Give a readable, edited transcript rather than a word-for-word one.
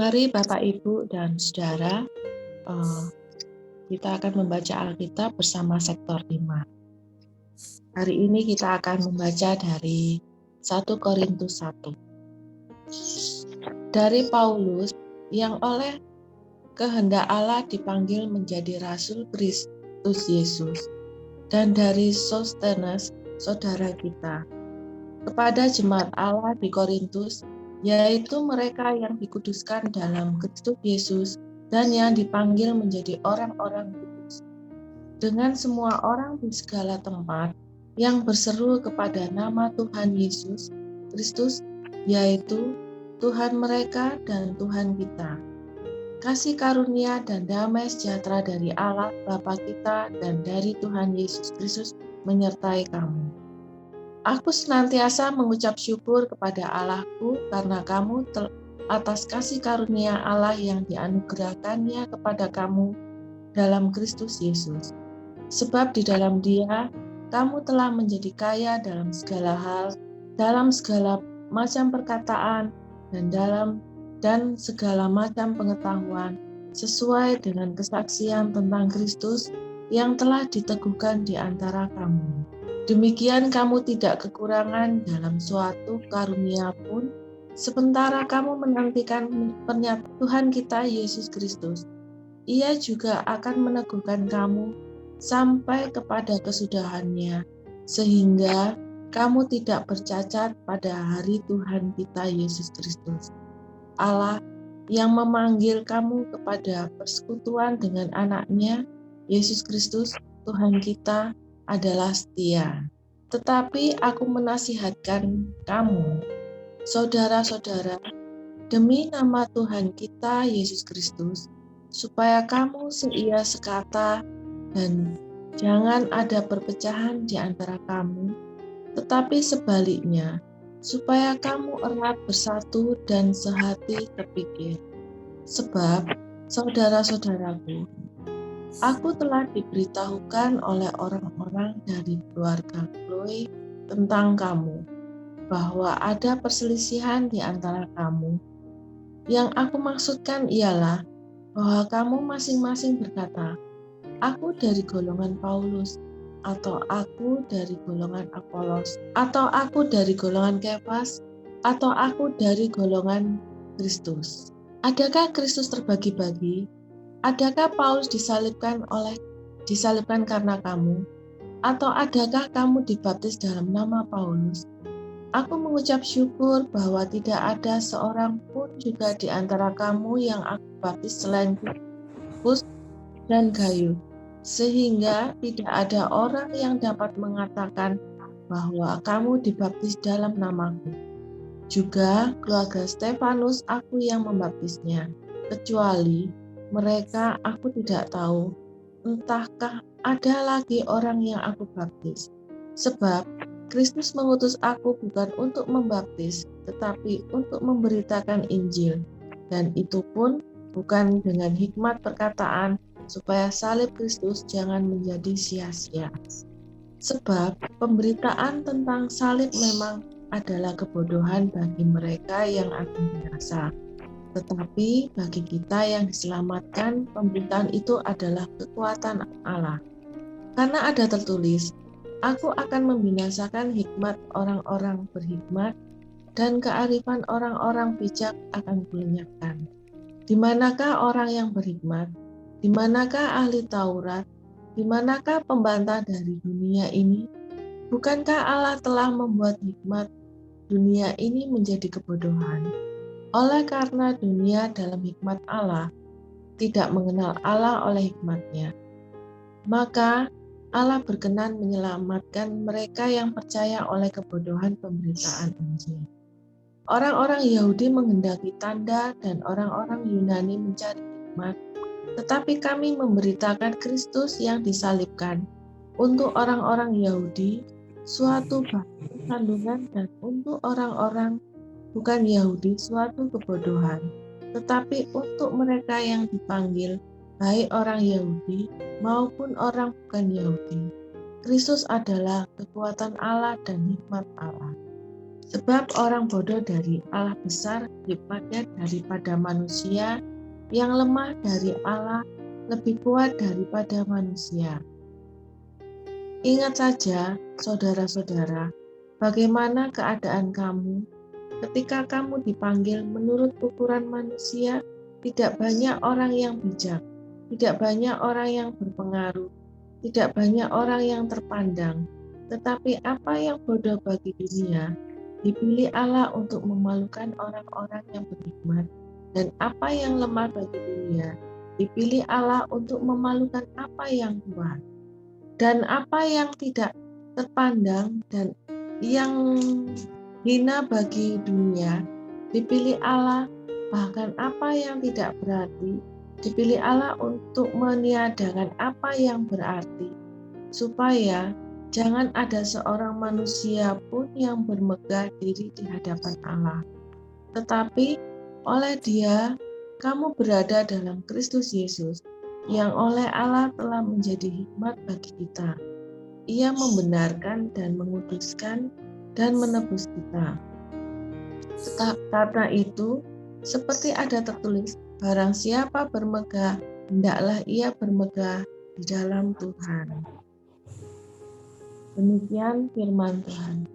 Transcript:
Mari Bapak, Ibu, dan Saudara, eh, kita akan membaca Alkitab bersama sektor 5. Hari ini kita akan membaca dari 1 Korintus 1. Dari Paulus yang oleh kehendak Allah dipanggil menjadi Rasul Kristus Yesus, dan dari Sostenes, saudara kita, kepada jemaat Allah di Korintus, yaitu mereka yang dikuduskan dalam Kristus Yesus dan yang dipanggil menjadi orang-orang kudus, dengan semua orang di segala tempat yang berseru kepada nama Tuhan Yesus Kristus, yaitu Tuhan mereka dan Tuhan kita. Kasih karunia dan damai sejahtera dari Allah Bapa kita dan dari Tuhan Yesus Kristus menyertai kamu. Aku senantiasa mengucap syukur kepada Allahku karena kamu atas kasih karunia Allah yang dianugerahkannya kepada kamu dalam Kristus Yesus. Sebab di dalam Dia, kamu telah menjadi kaya dalam segala hal, dalam segala macam perkataan, dan segala macam pengetahuan, sesuai dengan kesaksian tentang Kristus yang telah diteguhkan di antara kamu. Demikian kamu tidak kekurangan dalam suatu karunia pun, sementara kamu menantikan pernyataan Tuhan kita Yesus Kristus. Ia juga akan meneguhkan kamu sampai kepada kesudahannya, sehingga kamu tidak bercacat pada hari Tuhan kita Yesus Kristus. Allah yang memanggil kamu kepada persekutuan dengan anaknya, Yesus Kristus, Tuhan kita, adalah setia. Tetapi aku menasihatkan kamu, saudara-saudara, demi nama Tuhan kita Yesus Kristus, supaya kamu seia sekata dan jangan ada perpecahan di antara kamu, tetapi sebaliknya, supaya kamu erat bersatu dan sehati sepikir. Sebab, saudara-saudaraku, aku telah diberitahukan oleh orang-orang dari keluarga Chloe tentang kamu, bahwa ada perselisihan di antara kamu. Yang aku maksudkan ialah bahwa kamu masing-masing berkata, aku dari golongan Paulus, atau aku dari golongan Apolos, atau aku dari golongan Kefas, atau aku dari golongan Kristus. Adakah Kristus terbagi-bagi? Adakah Paulus disalibkan karena kamu? Atau adakah kamu dibaptis dalam nama Paulus? Aku mengucap syukur bahwa tidak ada seorang pun juga di antara kamu yang aku baptis selain Rufus dan Gayus, sehingga tidak ada orang yang dapat mengatakan bahwa kamu dibaptis dalam namaku. Juga keluarga Stefanus aku yang membaptisnya, kecuali mereka aku tidak tahu, entahkah ada lagi orang yang aku baptis. Sebab Kristus mengutus aku bukan untuk membaptis, tetapi untuk memberitakan Injil, dan itu pun bukan dengan hikmat perkataan, supaya salib Kristus jangan menjadi sia-sia. Sebab pemberitaan tentang salib memang adalah kebodohan bagi mereka yang akan binasa, tetapi bagi kita yang diselamatkan, pemberitaan itu adalah kekuatan Allah. Karena ada tertulis, aku akan membinasakan hikmat orang-orang berhikmat, dan kearifan orang-orang bijak akan kulenyapkan. Di manakah orang yang berhikmat? Di manakah ahli Taurat? Di manakah pembantah dari dunia ini? Bukankah Allah telah membuat hikmat dunia ini menjadi kebodohan? Oleh karena dunia dalam hikmat Allah tidak mengenal Allah oleh hikmatnya, maka Allah berkenan menyelamatkan mereka yang percaya oleh kebodohan pemberitaan Injil. Orang-orang Yahudi menghendaki tanda dan orang-orang Yunani mencari hikmat, tetapi kami memberitakan Kristus yang disalibkan. Untuk orang-orang Yahudi, suatu batu sandungan, dan untuk orang-orang bukan Yahudi, suatu kebodohan. Tetapi untuk mereka yang dipanggil, baik orang Yahudi maupun orang bukan Yahudi, Kristus adalah kekuatan Allah dan hikmat Allah. Sebab orang bodoh dari Allah besar daripada manusia, yang lemah dari Allah lebih kuat daripada manusia. Ingat saja, saudara-saudara, bagaimana keadaan kamu ketika kamu dipanggil menurut ukuran manusia. Tidak banyak orang yang bijak, tidak banyak orang yang berpengaruh, tidak banyak orang yang terpandang. Tetapi apa yang bodoh bagi dunia, dipilih Allah untuk memalukan orang-orang yang berhikmat. Dan apa yang lemah bagi dunia, dipilih Allah untuk memalukan apa yang kuat. Dan apa yang tidak terpandang dan yang hina bagi dunia, dipilih Allah. Bahkan apa yang tidak berarti, dipilih Allah untuk meniadakan apa yang berarti, supaya jangan ada seorang manusia pun yang bermegah diri di hadapan Allah. Tetapi oleh Dia, kamu berada dalam Kristus Yesus, yang oleh Allah telah menjadi hikmat bagi kita. Ia membenarkan dan menguduskan dan menebus kita. Karena itu, seperti ada tertulis, barang siapa bermegah, hendaklah ia bermegah di dalam Tuhan. Demikian firman Tuhan.